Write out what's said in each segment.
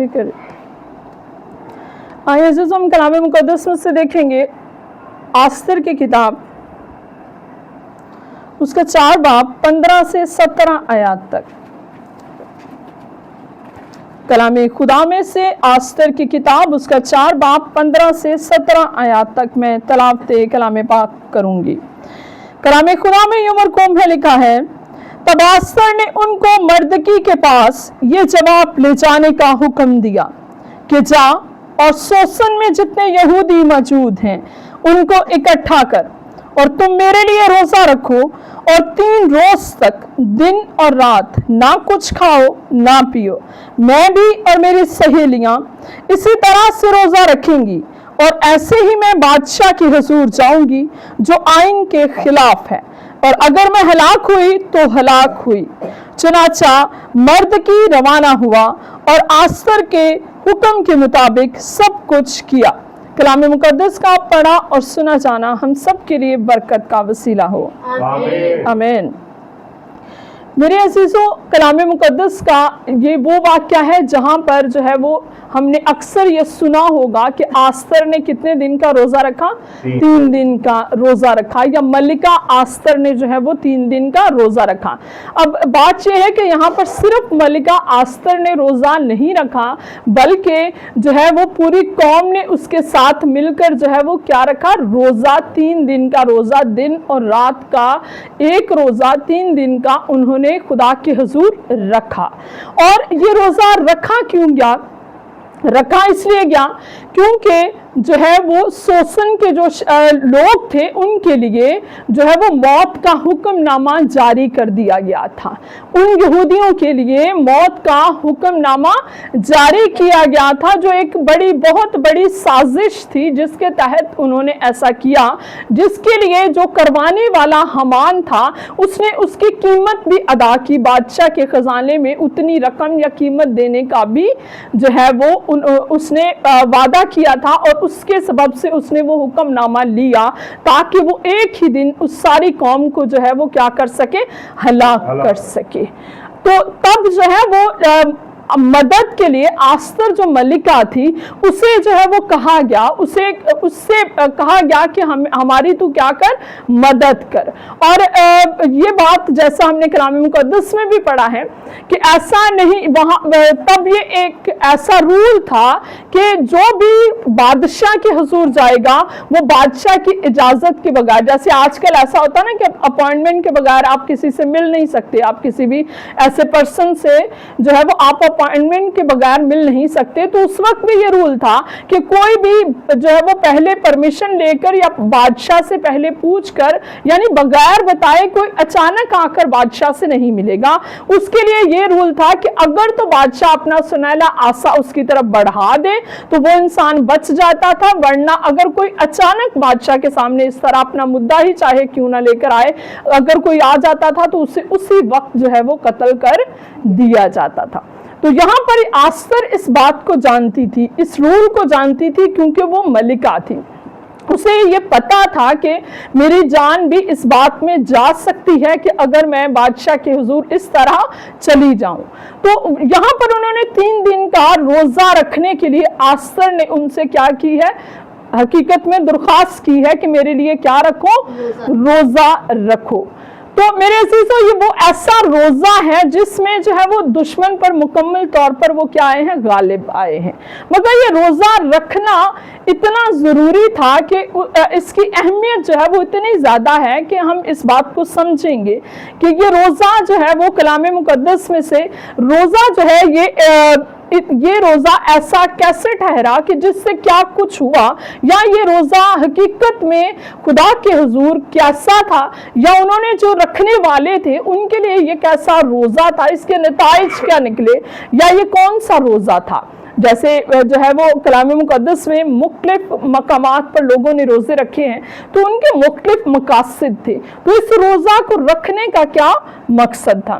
ٹھیک ہے. آئیے عزیزو ہم کلام مقدس میں سے دیکھیں گے آستر کی کتاب اس کا 4 باب 15 سے 17 آیات تک. کلام خدا میں سے آستر کی کتاب اس کا 4 باب 15 سے 17 آیات تک میں تلاوت کلام پاک کروں گی. کلام خدا میں یہ مرقوم ہے لکھا ہے، تب آستر نے ان کو مردکی کے پاس یہ جواب لے جانے کا حکم دیا کہ جا اور سوسن میں جتنے یہودی موجود ہیں ان کو اکٹھا کر، اور تم میرے لیے روزہ رکھو، اور 3 روز تک دن اور رات نہ کچھ کھاؤ نہ پیو. میں بھی اور میری سہیلیاں اسی طرح سے روزہ رکھیں گی، اور ایسے ہی میں بادشاہ کی حضور جاؤں گی جو آئین کے خلاف ہے، اور اگر میں ہلاک ہوئی تو ہلاک ہوئی. چنانچہ مرد کی روانہ ہوا اور آستر کے حکم کے مطابق سب کچھ کیا. کلام مقدس کا پڑھا اور سنا جانا ہم سب کے لیے برکت کا وسیلہ ہو. آمین. میرے عزیزو، کلام مقدس کا یہ وہ واقعہ ہے جہاں پر جو ہے وہ ہم نے اکثر یہ سنا ہوگا کہ آستر نے کتنے دن کا روزہ رکھا؟ 3 دن کا روزہ رکھا، یا ملکہ آستر نے جو ہے وہ 3 دن کا روزہ رکھا. اب بات یہ ہے کہ یہاں پر صرف ملکہ آستر نے روزہ نہیں رکھا، بلکہ جو ہے وہ پوری قوم نے اس کے ساتھ مل کر جو ہے وہ کیا رکھا؟ روزہ، 3 دن کا روزہ، دن اور رات کا ایک روزہ 3 دن کا انہوں نے خدا کے حضور رکھا. اور یہ روزہ رکھا کیوں گیا؟ رکھا اس لیے گیا کیونکہ جو ہے وہ سوسن کے جو لوگ تھے ان کے لیے جو ہے وہ موت کا حکم نامہ جاری کر دیا گیا تھا. ان یہودیوں کے لیے موت کا حکم نامہ جاری کیا گیا تھا، جو ایک بہت بڑی سازش تھی جس کے تحت انہوں نے ایسا کیا، جس کے لیے جو کروانے والا حمان تھا اس نے اس کی قیمت بھی ادا کی. بادشاہ کے خزانے میں اتنی رقم یا قیمت دینے کا بھی جو ہے وہ اس نے وعدہ کیا تھا، اور اس کے سبب سے اس نے وہ حکم نامہ لیا تاکہ وہ ایک ہی دن اس ساری قوم کو جو ہے وہ کیا کر سکے؟ ہلاک کر سکے. تو تب جو ہے وہ مدد کے لیے آستر جو ملکہ تھی اسے جو ہے وہ کہا گیا، اس سے کہا گیا کہ ہماری تو کیا کر؟ مدد کر. اور یہ بات جیسا ہم نے کلام مقدس میں بھی پڑھا ہے کہ ایسا نہیں، وہاں تب یہ ایک ایسا رول تھا کہ جو بھی بادشاہ کے حضور جائے گا وہ بادشاہ کی اجازت کے بغیر، جیسے آج کل ایسا ہوتا نا کہ اپوائنٹمنٹ کے بغیر آپ کسی سے مل نہیں سکتے، آپ کسی بھی ایسے پرسن سے جو ہے وہ آپ اپوائنٹمنٹ کے بغیر مل نہیں سکتے. تو اس وقت بھی یہ رول تھا کہ کوئی بھی جو ہے وہ پہلے پرمیشن لے کر یا بادشاہ سے پہلے پوچھ کر، یعنی بغیر بتائے کوئی اچانک آ کر بادشاہ سے نہیں ملے گا. اس کے لیے یہ رول تھا کہ اگر تو بادشاہ اپنا سنہلا عصا اس کی طرف بڑھا دے تو وہ انسان بچ جاتا تھا، ورنہ اگر کوئی اچانک بادشاہ کے سامنے اس طرح اپنا مدعا ہی چاہے کیوں نہ لے کر آئے، اگر کوئی آ جاتا تھا تو اسے اسی وقت جو ہے وہ قتل کر دیا جاتا تھا. تو یہاں پر آستر اس بات کو جانتی تھی، اس رول کو جانتی تھی، کیونکہ وہ ملکہ تھی. اسے یہ پتا تھا کہ میری جان بھی اس بات میں جا سکتی ہے کہ اگر میں بادشاہ کے حضور اس طرح چلی جاؤں. تو یہاں پر انہوں نے 3 دن کا روزہ رکھنے کے لیے آستر نے ان سے کیا کی ہے؟ حقیقت میں درخواست کی ہے کہ میرے لیے کیا رکھو؟ روزہ رکھو. تو میرے عزیزو، یہ وہ ایسا روزہ ہے جس میں جو ہے وہ دشمن پر مکمل طور پر وہ کیا آئے ہیں؟ غالب آئے ہیں. مگر یہ روزہ رکھنا اتنا ضروری تھا کہ اس کی اہمیت جو ہے وہ اتنی زیادہ ہے کہ ہم اس بات کو سمجھیں گے کہ یہ روزہ جو ہے وہ کلام مقدس میں سے روزہ جو ہے یہ روزہ ایسا کیسے ٹھہرا کہ جس سے کیا کچھ ہوا، یا یہ روزہ حقیقت میں خدا کے حضور کیسا تھا، یا انہوں نے جو رکھنے والے تھے ان کے لیے یہ کیسا روزہ تھا، اس کے نتائج کیا نکلے، یا یہ کون سا روزہ تھا. جیسے جو ہے وہ کلام مقدس میں مختلف مقامات پر لوگوں نے روزے رکھے ہیں تو ان کے مختلف مقاصد تھے. تو اس روزہ کو رکھنے کا کیا مقصد تھا؟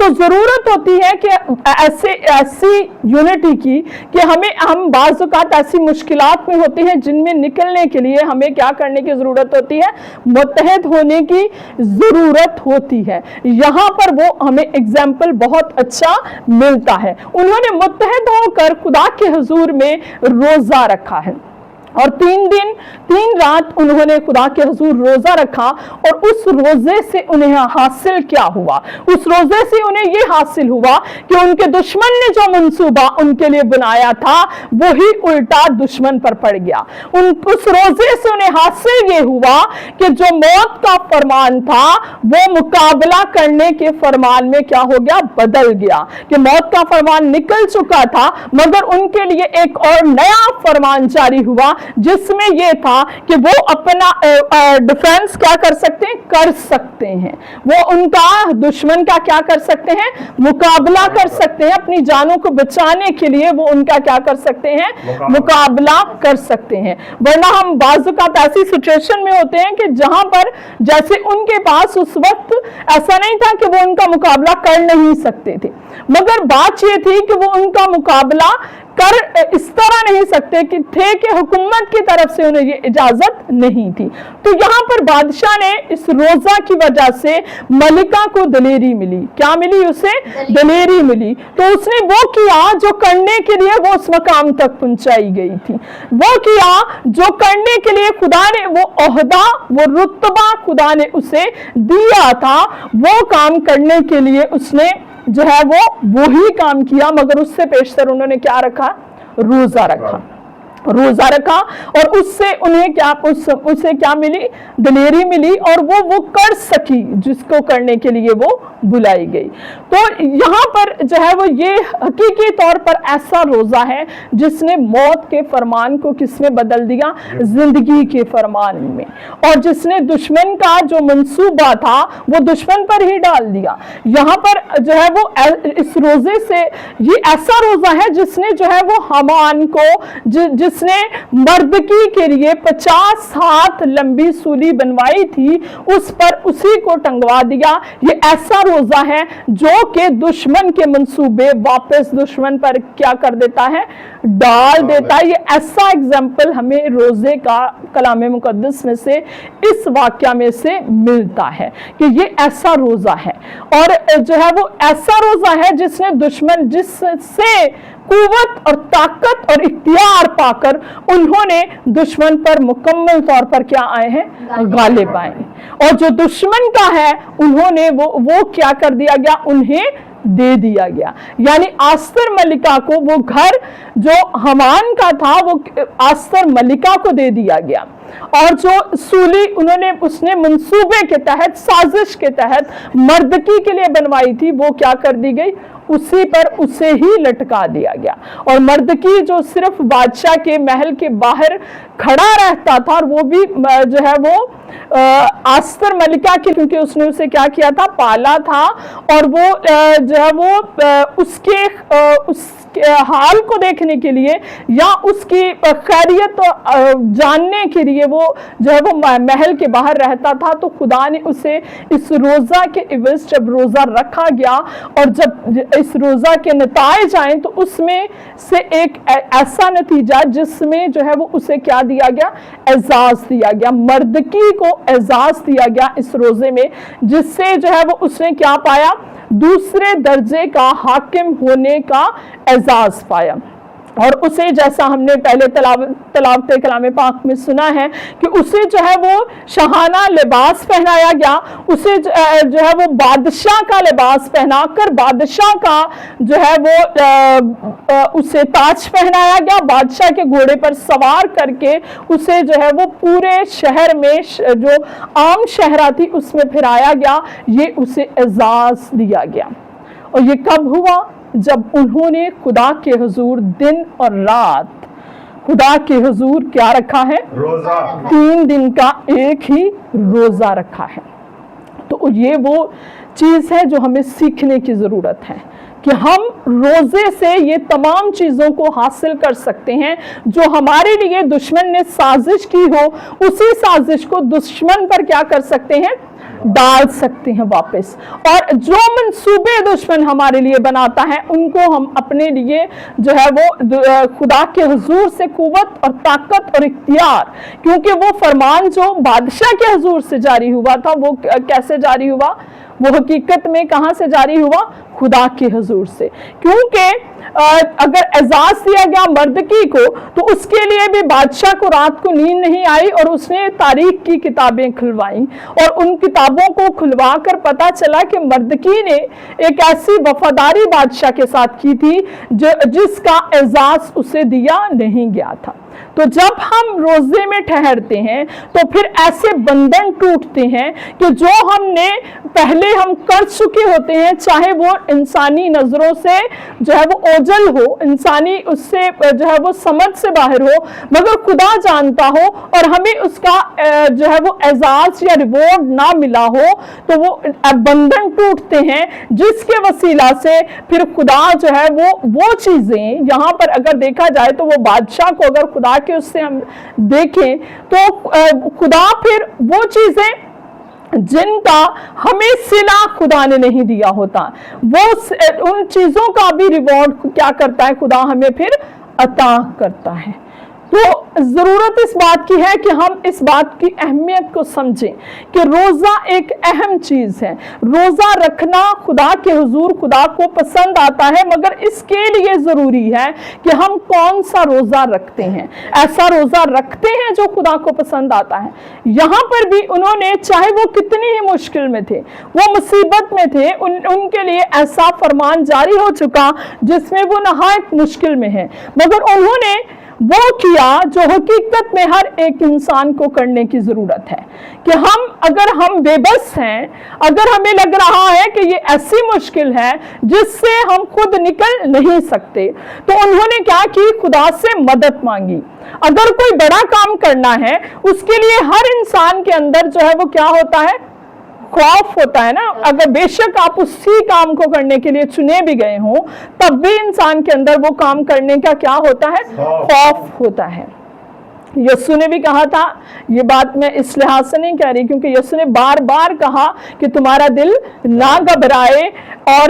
تو ضرورت ہوتی ہے کہ ایسی یونٹی کی کہ ہم بعض اوقات ایسی مشکلات میں ہوتی ہیں جن میں نکلنے کے لیے ہمیں کیا کرنے کی ضرورت ہوتی ہے؟ متحد ہونے کی ضرورت ہوتی ہے۔ یہاں پر وہ ہمیں اگزامپل بہت اچھا ملتا ہے۔ انہوں نے متحد ہو کر خدا کے حضور میں روزہ رکھا ہے، اور 3 دن 3 رات انہوں نے خدا کے حضور روزہ رکھا، اور اس روزے سے انہیں حاصل کیا ہوا؟ اس روزے سے انہیں یہ حاصل ہوا کہ ان کے دشمن نے جو منصوبہ ان کے لیے بنایا تھا وہی الٹا دشمن پر پڑ گیا۔ اس روزے سے انہیں حاصل یہ ہوا کہ جو موت کا فرمان تھا وہ مقابلہ کرنے کے فرمان میں کیا ہو گیا؟ بدل گیا، کہ موت کا فرمان نکل چکا تھا مگر ان کے لیے ایک اور نیا فرمان جاری ہوا، جس میں یہ تھا کہ وہ اپنا ڈیفنس کیا کر سکتے ہیں، وہ ان کا دشمن کا کیا کر سکتے ہیں؟ مقابلہ کر سکتے ہیں۔ اپنی جانوں کو بچانے کے لیے وہ ان کا کیا کر سکتے ہیں؟ مقابلہ کر سکتے ہیں۔ ورنہ ہم بعض اوقات ایسی سچویشن میں ہوتے ہیں کہ جہاں پر جیسے ان کے پاس اس وقت ایسا نہیں تھا کہ وہ ان کا مقابلہ کر نہیں سکتے تھے، مگر بات یہ تھی کہ وہ ان کا مقابلہ کر اس طرح نہیں سکتے کہ حکومت کی طرف سے انہیں یہ اجازت نہیں تھی۔ تو یہاں پر بادشاہ نے اس روزہ کی وجہ سے ملکہ کو دلیری ملی۔ کیا ملی اسے؟ دلیری ملی۔ تو اس نے وہ کیا جو کرنے کے لیے وہ اس مقام تک پہنچائی گئی تھی، وہ کیا جو کرنے کے لیے خدا نے وہ عہدہ، وہ رتبہ خدا نے اسے دیا تھا، وہ کام کرنے کے لیے اس نے جو ہے وہ وہی کام کیا، مگر اس سے پیشتر انہوں نے کیا رکھا؟ روزہ رکھا۔ اور اس سے انہیں اسے کیا ملی؟ دلیری ملی، اور وہ کر سکی جس کو کرنے کے لیے وہ بلائی گئی۔ تو یہاں پر جو ہے وہ یہ حقیقی طور پر ایسا روزہ ہے جس نے موت کے فرمان کو کس میں بدل دیا؟ زندگی کے فرمان میں، اور جس نے دشمن کا جو منصوبہ تھا وہ دشمن پر ہی ڈال دیا۔ یہاں پر جو ہے وہ اس روزے سے یہ ایسا روزہ ہے جس نے جو ہے وہ حامان کو جس نے مردکی کے لیے 50 ہاتھ لمبی سولی بنوائی تھی اس پر اسی کو ٹنگوا دیا۔ یہ ایسا روزہ ہے جو کہ دشمن کے منصوبے واپس دشمن پر کیا کر دیتا ہے؟ ڈال دیتا ہے۔ یہ ایسا اگزامپل ہمیں روزے کا کلام مقدس میں سے اس واقعہ میں سے ملتا ہے کہ یہ ایسا روزہ ہے، اور جو ہے وہ ایسا روزہ ہے جس نے دشمن جس سے قوت اور طاقت اور اختیار پا کر انہوں نے دشمن پر مکمل طور پر کیا آئے ہیں؟ غالب آئے ہیں، اور جو دشمن کا ہے انہوں نے وہ کیا کر دیا گیا؟ انہیں دے دیا گیا۔ یعنی آستر ملکہ کو وہ گھر جو حامان کا تھا وہ آستر ملکہ کو دے دیا گیا، اور جو سولی اس نے منصوبے کے تحت، سازش کے تحت مردکی کے لیے بنوائی تھی وہ کیا کر دی گئی؟ اسی پر اسے ہی لٹکا دیا گیا۔ اور مردکی جو صرف بادشاہ کے محل کے باہر کھڑا رہتا تھا، اور وہ بھی جو ہے وہ آستر ملکہ کی، کیونکہ اس نے اسے کیا کیا تھا؟ پالا تھا، اور وہ جو ہے وہ اس کے حال کو دیکھنے کے لیے یا اس کی خیریت جاننے کے لیے وہ جو ہے وہ محل کے باہر رہتا تھا۔ تو خدا نے اسے اس روزہ کے عوض جب روزہ رکھا گیا، اور جب اس روزہ کے نتائج آئیں تو اس میں سے ایک ایسا نتیجہ جس میں جو ہے وہ اسے کیا دیا گیا؟ اعزاز دیا گیا، مردکی کو اعزاز دیا گیا اس روزے میں، جس سے جو ہے وہ اس نے کیا پایا؟ دوسرے درجے کا حاکم ہونے کا اعزاز پایا۔ اور اسے جیسا ہم نے پہلے تلاوت کلام پاک میں سنا ہے کہ اسے جو ہے وہ شاہانہ لباس پہنایا گیا، اسے جو ہے وہ بادشاہ کا لباس پہنا کر بادشاہ کا جو ہے وہ اسے تاج پہنایا گیا، بادشاہ کے گھوڑے پر سوار کر کے اسے جو ہے وہ پورے شہر میں جو عام شہرہ تھی اس میں پھرایا گیا، یہ اسے اعزاز دیا گیا۔ اور یہ کب ہوا؟ جب انہوں نے خدا کے حضور دن اور رات خدا کے حضور کیا رکھا ہے؟ روزہ۔ 3 دن کا ایک ہی روزہ رکھا ہے۔ تو یہ وہ چیز ہے جو ہمیں سیکھنے کی ضرورت ہے کہ ہم روزے سے یہ تمام چیزوں کو حاصل کر سکتے ہیں جو ہمارے لیے دشمن نے سازش کی ہو، اسی سازش کو دشمن پر کیا کر سکتے ہیں، ڈال سکتے ہیں واپس، اور جو منصوبے دشمن ہمارے لیے بناتا ہے ان کو ہم اپنے لیے جو ہے وہ خدا کے حضور سے قوت اور طاقت اور اختیار، کیونکہ وہ فرمان جو بادشاہ کے حضور سے جاری ہوا تھا وہ کیسے جاری ہوا، وہ حقیقت میں کہاں سے جاری ہوا، خدا کے حضور سے، کیونکہ اگر اعزاز دیا گیا مردکی کو تو اس کے لیے بھی بادشاہ کو رات کو نیند نہیں آئی اور اس نے تاریخ کی کتابیں کھلوائیں، اور ان کتابوں کو کھلوا کر پتا چلا کہ مردکی نے ایک ایسی وفاداری بادشاہ کے ساتھ کی تھی جس کا اعزاز اسے دیا نہیں گیا تھا۔ تو جب ہم روزے میں ٹھہرتے ہیں تو پھر ایسے بندھن ٹوٹتے ہیں کہ جو ہم نے پہلے ہم کر چکے ہوتے ہیں، چاہے وہ انسانی نظروں سے جو ہے وہ اوجھل ہو، انسانی اس سے جو ہے وہ سمجھ سے باہر ہو، مگر خدا جانتا ہو اور ہمیں اس کا جو ہے وہ اعزاز یا ریوارڈ نہ ملا ہو، تو وہ بندھن ٹوٹتے ہیں جس کے وسیلہ سے پھر خدا جو ہے وہ چیزیں، یہاں پر اگر دیکھا جائے تو وہ بادشاہ کو اگر خدا کے اس سے ہم دیکھیں تو خدا پھر وہ چیزیں جن کا ہمیں صلہ خدا نے نہیں دیا ہوتا، وہ ان چیزوں کا بھی ریوارڈ کیا کرتا ہے، خدا ہمیں پھر عطا کرتا ہے۔ تو ضرورت اس بات کی ہے کہ ہم اس بات کی اہمیت کو سمجھیں کہ روزہ ایک اہم چیز ہے۔ روزہ رکھنا خدا کے حضور خدا کو پسند آتا ہے، مگر اس کے لیے ضروری ہے کہ ہم کون سا روزہ رکھتے ہیں، ایسا روزہ رکھتے ہیں جو خدا کو پسند آتا ہے۔ یہاں پر بھی انہوں نے، چاہے وہ کتنی ہی مشکل میں تھے، وہ مصیبت میں تھے، ان کے لیے ایسا فرمان جاری ہو چکا جس میں وہ نہایت مشکل میں ہے، مگر انہوں نے وہ کیا جو حقیقت میں ہر ایک انسان کو کرنے کی ضرورت ہے کہ اگر ہم بے بس ہیں، اگر ہمیں لگ رہا ہے کہ یہ ایسی مشکل ہے جس سے ہم خود نکل نہیں سکتے، تو انہوں نے کیا کی، خدا سے مدد مانگی۔ اگر کوئی بڑا کام کرنا ہے اس کے لیے ہر انسان کے اندر جو ہے وہ کیا ہوتا ہے، خوف ہوتا ہے نا، اگر بے شک آپ اسی کام کو کرنے کے لیے چنے بھی گئے ہوں تب بھی انسان کے اندر وہ کام کرنے کا کیا ہوتا ہے، خوف ہوتا ہے۔ یسوع نے بھی کہا تھا، یہ بات میں اس لحاظ سے نہیں کہہ رہی کیونکہ یسوع نے بار بار کہا کہ تمہارا دل نہ گھبرائے اور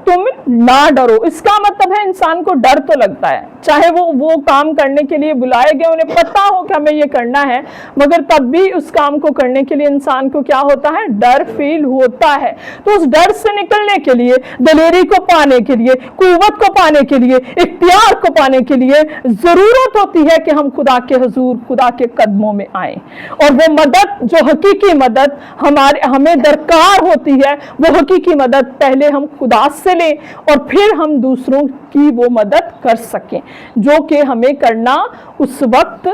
تم نہ ڈرو۔ اس کا مطلب ہے انسان کو ڈر تو لگتا ہے، چاہے وہ کام کرنے کے لیے بلائے گئے، انہیں پتا ہو کہ ہمیں یہ کرنا ہے، مگر تب بھی اس کام کو کرنے کے لیے انسان کو کیا ہوتا ہے، ڈر فیل ہوتا ہے۔ تو اس ڈر سے نکلنے کے لیے، دلیری کو پانے کے لیے، قوت کو پانے کے لیے، اختیار کو پانے کے لیے ضرورت ہوتی ہے کہ ہم خدا کے حضور، خدا کے قدموں میں آئیں، اور وہ مدد جو حقیقی مدد ہمیں درکار ہوتی ہے، وہ حقیقی مدد پہلے ہم خدا سے لیں اور پھر ہم دوسروں کی وہ مدد کر سکیں جو کہ ہمیں کرنا اس وقت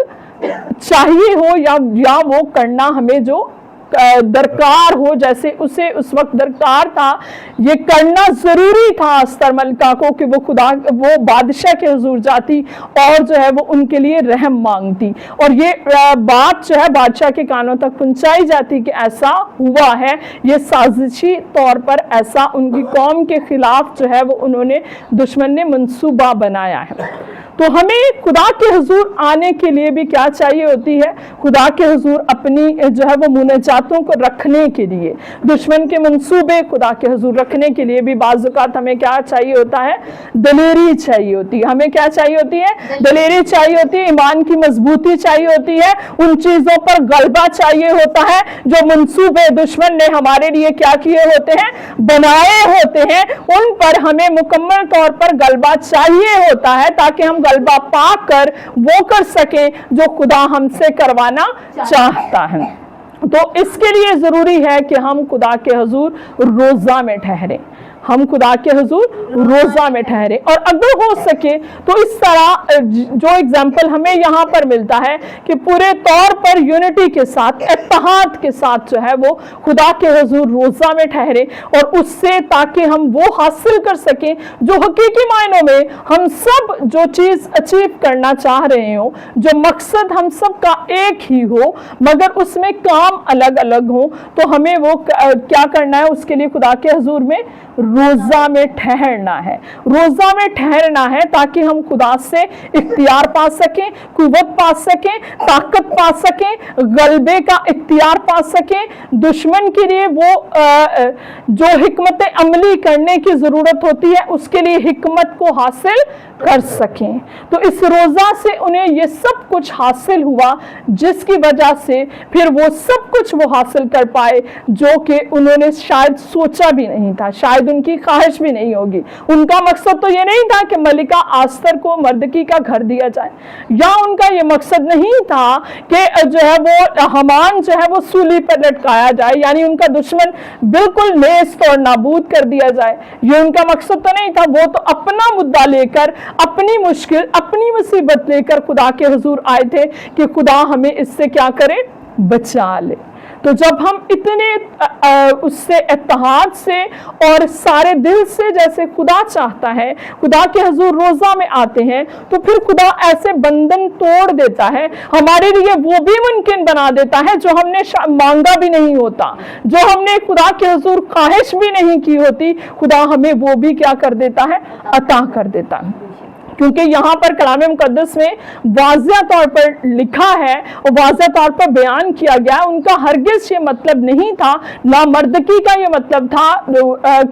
چاہیے ہو یا وہ کرنا ہمیں جو درکار ہو، جیسے اسے اس وقت درکار تھا، یہ کرنا ضروری تھا استر ملکہ کو کہ وہ بادشاہ کے حضور جاتی اور جو ہے وہ ان کے لیے رحم مانگتی، اور یہ بات جو ہے بادشاہ کے کانوں تک پہنچائی جاتی کہ ایسا ہوا ہے، یہ سازشی طور پر ایسا ان کی قوم کے خلاف جو ہے وہ انہوں نے، دشمن نے منصوبہ بنایا ہے۔ تو ہمیں خدا کے حضور آنے کے لیے بھی کیا چاہیے ہوتی ہے، خدا کے حضور اپنی جو ہے وہ مناجاتوں کو رکھنے کے لیے، دشمن کے منصوبے خدا کے حضور رکھنے کے لیے بھی بعض اوقات ہمیں کیا چاہیے ہوتا ہے، دلیری چاہیے ہوتی ہے۔ ہمیں کیا چاہیے ہوتی ہے، دلیری چاہیے ہوتی ہے، ایمان کی مضبوطی چاہیے ہوتی ہے، ان چیزوں پر غلبہ چاہیے ہوتا ہے جو منصوبے دشمن نے ہمارے لیے کیا کیے ہوتے ہیں، بنائے ہوتے ہیں، ان پر ہمیں مکمل طور پر غلبہ چاہیے ہوتا ہے تاکہ ہم غلبہ پا کر وہ کر سکیں جو خدا ہم سے کروانا چاہتا ہے۔ تو اس کے لیے ضروری ہے کہ ہم خدا کے حضور روزہ میں ٹھہریں، ہم خدا کے حضور روزہ میں ٹھہرے، اور اگر ہو سکے تو اس طرح جو اگزامپل ہمیں یہاں پر ملتا ہے کہ پورے طور پر یونٹی کے ساتھ، اتحاد کے ساتھ جو ہے وہ خدا کے حضور روزہ میں ٹھہرے، اور اس سے تاکہ ہم وہ حاصل کر سکیں جو حقیقی معنوں میں ہم سب جو چیز اچیو کرنا چاہ رہے ہوں، جو مقصد ہم سب کا ایک ہی ہو مگر اس میں کام الگ الگ ہوں، تو ہمیں وہ کیا کرنا ہے، اس کے لیے خدا کے حضور میں روزہ میں ٹھہرنا ہے، روزہ میں ٹھہرنا ہے تاکہ ہم خدا سے اختیار پا سکیں، قوت پا سکیں، طاقت پا سکیں، غلبے کا اختیار پا سکیں، دشمن کے لیے وہ جو حکمت عملی کرنے کی ضرورت ہوتی ہے اس کے لیے حکمت کو حاصل کر سکیں۔ تو اس روزہ سے انہیں یہ سب کچھ حاصل ہوا، جس کی وجہ سے پھر وہ سب کچھ وہ حاصل کر پائے جو کہ انہوں نے شاید سوچا بھی نہیں تھا، شاید ان کی خواہش بھی نہیں ہوگی۔ ان کا مقصد تو یہ نہیں تھا کہ ملکہ آستر کو مردکی کا گھر دیا جائے، یا ان کا یہ مقصد نہیں تھا کہ جو ہے وہ حامان جو ہے وہ سولی پر لٹکایا جائے، یعنی ان کا دشمن بالکل نیست اور نابود کر دیا جائے۔ یہ ان کا مقصد تو نہیں تھا، وہ تو اپنا مدعا لے کر، اپنی مشکل، اپنی مصیبت لے کر خدا کے حضور آئے تھے کہ خدا ہمیں اس سے کیا کرے، بچا لے۔ تو جب ہم اتنے اس سے اتحاد سے اور سارے دل سے جیسے خدا چاہتا ہے خدا کے حضور روزہ میں آتے ہیں، تو پھر خدا ایسے بندھن توڑ دیتا ہے، ہمارے لیے وہ بھی ممکن بنا دیتا ہے جو ہم نے مانگا بھی نہیں ہوتا، جو ہم نے خدا کے حضور خواہش بھی نہیں کی ہوتی، خدا ہمیں وہ بھی کیا کر دیتا ہے، عطا کر دیتا ہے۔ کیونکہ یہاں پر کلام مقدس میں واضح طور پر لکھا ہے اور واضح طور پر بیان کیا گیا، ان کا ہرگز یہ مطلب نہیں تھا، نامردکی کا یہ مطلب تھا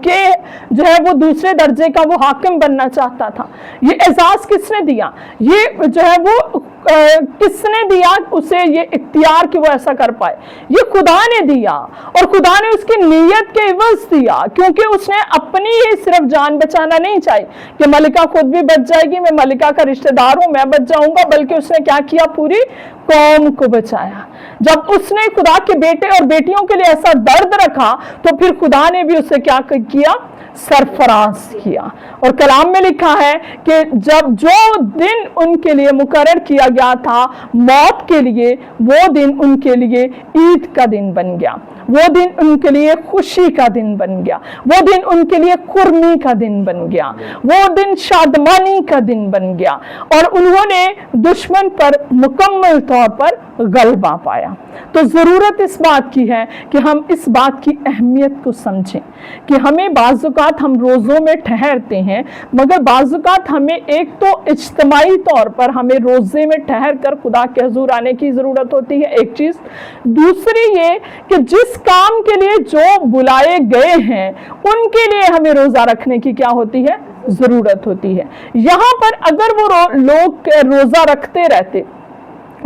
کہ جو ہے وہ دوسرے درجے کا وہ حاکم بننا چاہتا تھا۔ یہ اعزاز کس نے دیا؟ یہ جو ہے وہ کس نے دیا اسے یہ اختیار کہ وہ ایسا کر پائے؟ یہ خدا نے دیا، اور خدا نے اس کی نیت کے عوض دیا، کیونکہ اس نے اپنی ہی صرف جان بچانا نہیں چاہی کہ ملکہ خود بھی بچ جائے گی، میں ملکہ کا رشتہ دار ہوں، میں بچ جاؤں گا، بلکہ اس نے کیا کیا، پوری قوم کو بچایا۔ جب اس نے خدا کے بیٹے اور بیٹیوں کے لیے ایسا درد رکھا تو پھر خدا نے بھی اسے کیا کیا، سرفراز کیا۔ اور کلام میں لکھا ہے کہ جب جو دن ان کے لیے مقرر کیا گیا تھا موت کے لیے، وہ دن ان کے لیے عید کا دن بن گیا، وہ دن ان کے لیے خوشی کا دن بن گیا، وہ دن ان کے لیے قرمی کا دن بن گیا، وہ دن شادمانی کا دن بن گیا، اور انہوں نے دشمن پر مکمل طور پر غلبہ پایا۔ تو ضرورت اس بات کی ہے کہ ہم اس بات کی اہمیت کو سمجھیں کہ ہمیں بعض اوقات ہم روزوں میں ٹھہرتے ہیں، مگر بعض اوقات ہمیں ایک تو اجتماعی طور پر ہمیں روزے میں ٹھہر کر خدا کے حضور آنے کی ضرورت ہوتی ہے، ایک چیز۔ دوسری یہ کہ جس کام کے لیے جو بلائے گئے ہیں ان کے لیے ہمیں روزہ رکھنے کی کیا ہوتی ہے، ضرورت ہوتی ہے۔ یہاں پر اگر وہ لوگ روزہ رکھتے رہتے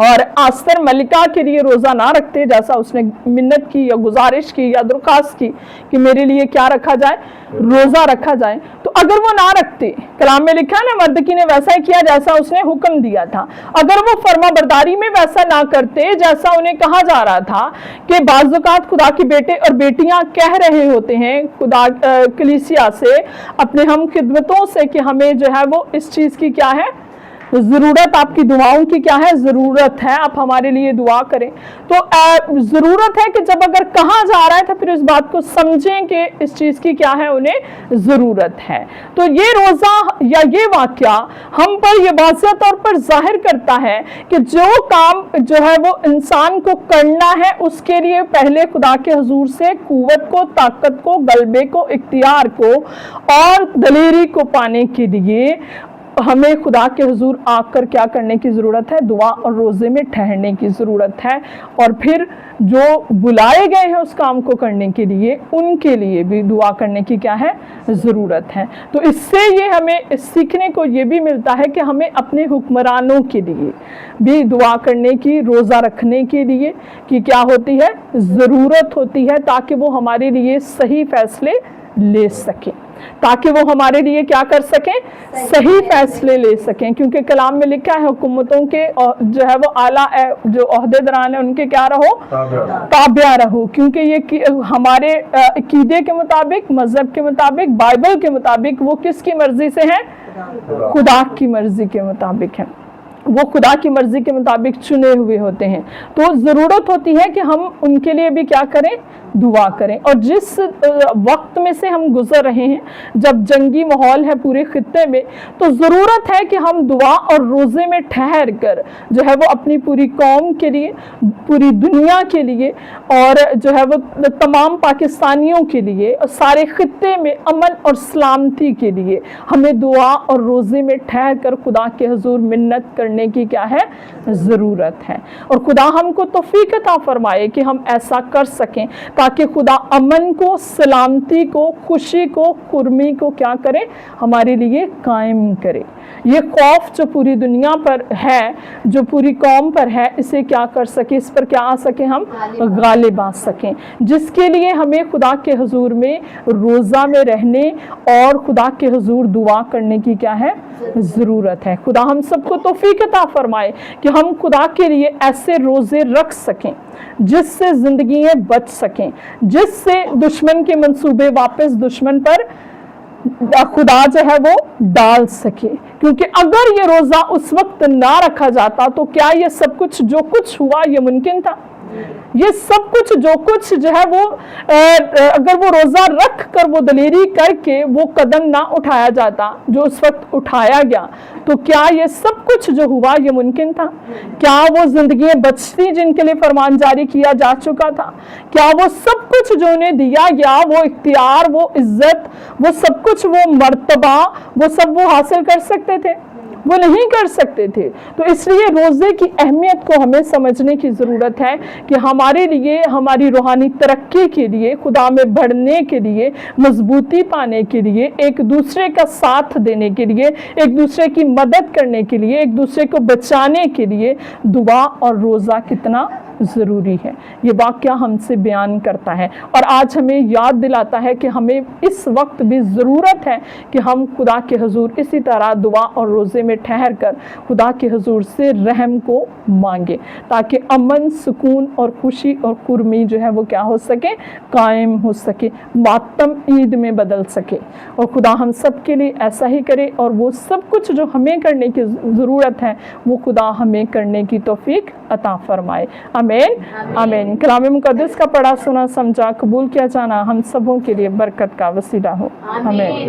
اور آستر ملکہ کے لیے روزہ نہ رکھتے، جیسا اس نے منت کی یا گزارش کی یا درخواست کی کہ میرے لیے کیا رکھا جائے، روزہ رکھا جائے، تو اگر وہ نہ رکھتے، کلام میں لکھا نا مردکی نے ویسا ہی کیا جیسا اس نے حکم دیا تھا، اگر وہ فرما برداری میں ویسا نہ کرتے جیسا انہیں کہا جا رہا تھا کہ بعض اوقات خدا کے بیٹے اور بیٹیاں کہہ رہے ہوتے ہیں خدا کلیسیا سے، اپنے ہم خدمتوں سے کہ ہمیں جو ہے وہ اس چیز کی کیا ہے ضرورت، آپ کی دعاؤں کی کیا ہے ضرورت ہے، آپ ہمارے لیے دعا کریں۔ تو ضرورت ہے کہ جب اگر کہا جا رہا ہے تو پھر اس بات کو سمجھیں کہ اس چیز کی کیا ہے، انہیں ضرورت ہے۔ تو یہ روزہ یا یہ واقعہ ہم پر یہ واضح طور پر ظاہر کرتا ہے کہ جو کام جو ہے وہ انسان کو کرنا ہے اس کے لیے پہلے خدا کے حضور سے قوت کو، طاقت کو، غلبے کو، اختیار کو اور دلیری کو پانے کے لیے ہمیں خدا کے حضور آ کر کیا کرنے کی ضرورت ہے، دعا اور روزے میں ٹھہرنے کی ضرورت ہے، اور پھر جو بلائے گئے ہیں اس کام کو کرنے کے لیے ان کے لیے بھی دعا کرنے کی کیا ہے، ضرورت ہے۔ تو اس سے یہ ہمیں سیکھنے کو یہ بھی ملتا ہے کہ ہمیں اپنے حکمرانوں کے لیے بھی دعا کرنے کی، روزہ رکھنے کے لیے کی کیا ہوتی ہے، ضرورت ہوتی ہے، تاکہ وہ ہمارے لیے صحیح فیصلے لے سکیں، تاکہ وہ ہمارے لیے کیا کر سکیں، صحیح فیصلے لے سکیں۔ کیونکہ کلام میں لکھا ہے حکومتوں کے جو ہے وہ اعلیٰ جو عہدے داران ہیں ان کے کیا رہو، تابع رہو، کیونکہ یہ ہمارے عقیدے کے مطابق، مذہب کے مطابق، بائبل کے مطابق وہ کس کی مرضی سے ہیں، خدا کی مرضی کے مطابق ہیں۔ وہ خدا کی مرضی کے مطابق چنے ہوئے ہوتے ہیں، تو ضرورت ہوتی ہے کہ ہم ان کے لیے بھی کیا کریں، دعا کریں۔ اور جس وقت میں سے ہم گزر رہے ہیں، جب جنگی ماحول ہے پورے خطے میں، تو ضرورت ہے کہ ہم دعا اور روزے میں ٹھہر کر جو ہے وہ اپنی پوری قوم کے لیے، پوری دنیا کے لیے، اور جو ہے وہ تمام پاکستانیوں کے لیے اور سارے خطے میں امن اور سلامتی کے لیے ہمیں دعا اور روزے میں ٹھہر کر خدا کے حضور منت کرنے کی کیا ہے، ضرورت ہے۔ اور خدا ہم کو توفیق عطا فرمائے کہ ہم ایسا کر سکیں، تاکہ خدا امن کو، سلامتی کو، خوشی کو، خرمی کو کیا کرے، ہمارے لیے قائم کرے۔ یہ خوف جو پوری دنیا پر ہے، جو پوری قوم پر ہے، اسے کیا کر سکے، اس پر کیا آ سکے، ہم غالب آ سکیں، جس کے لیے ہمیں خدا کے حضور میں روزہ میں رہنے اور خدا کے حضور دعا کرنے کی کیا ہے، ضرورت ہے۔ خدا ہم سب کو توفیق عطا فرمائے کہ ہم خدا کے لیے ایسے روزے رکھ سکیں جس سے زندگیاں بچ سکیں، جس سے دشمن کے منصوبے واپس دشمن پر خدا جو ہے وہ ڈال سکے۔ کیونکہ اگر یہ روزہ اس وقت نہ رکھا جاتا تو کیا یہ سب کچھ جو کچھ ہوا یہ ممکن تھا؟ یہ سب کچھ جو کچھ جو ہے وہ اگر وہ روزہ رکھ کر وہ دلیری کر کے وہ قدم نہ اٹھایا جاتا جو اس وقت اٹھایا گیا، تو کیا یہ سب کچھ جو ہوا یہ ممکن تھا؟ کیا وہ زندگیاں بچتی جن کے لیے فرمان جاری کیا جا چکا تھا؟ کیا وہ سب کچھ جو انہیں دیا گیا، وہ اختیار، وہ عزت، وہ سب کچھ، وہ مرتبہ، وہ سب وہ حاصل کر سکتے تھے؟ وہ نہیں کر سکتے تھے۔ تو اس لیے روزے کی اہمیت کو ہمیں سمجھنے کی ضرورت ہے کہ ہمارے لیے، ہماری روحانی ترقی کے لیے، خدا میں بڑھنے کے لیے، مضبوطی پانے کے لیے، ایک دوسرے کا ساتھ دینے کے لیے، ایک دوسرے کی مدد کرنے کے لیے، ایک دوسرے کو بچانے کے لیے دعا اور روزہ کتنا ضروری ہے، یہ واقعہ ہم سے بیان کرتا ہے۔ اور آج ہمیں یاد دلاتا ہے کہ ہمیں اس وقت بھی ضرورت ہے کہ ہم خدا کے حضور اسی طرح دعا اور روزے میں ٹھہر کر خدا کے حضور سے رحم کو مانگے، تاکہ امن، سکون اور خوشی اور خرمی جو ہے وہ کیا ہو سکے، قائم ہو سکے، ماتم عید میں بدل سکے۔ اور خدا ہم سب کے لیے ایسا ہی کرے، اور وہ سب کچھ جو ہمیں کرنے کی ضرورت ہے وہ خدا ہمیں کرنے کی توفیق عطا فرمائے۔ آمین آمین۔ کلام مقدس کا پڑھا سنا سمجھا قبول کیا جانا ہم سبوں کے لیے برکت کا وسیلہ ہو۔ آمین۔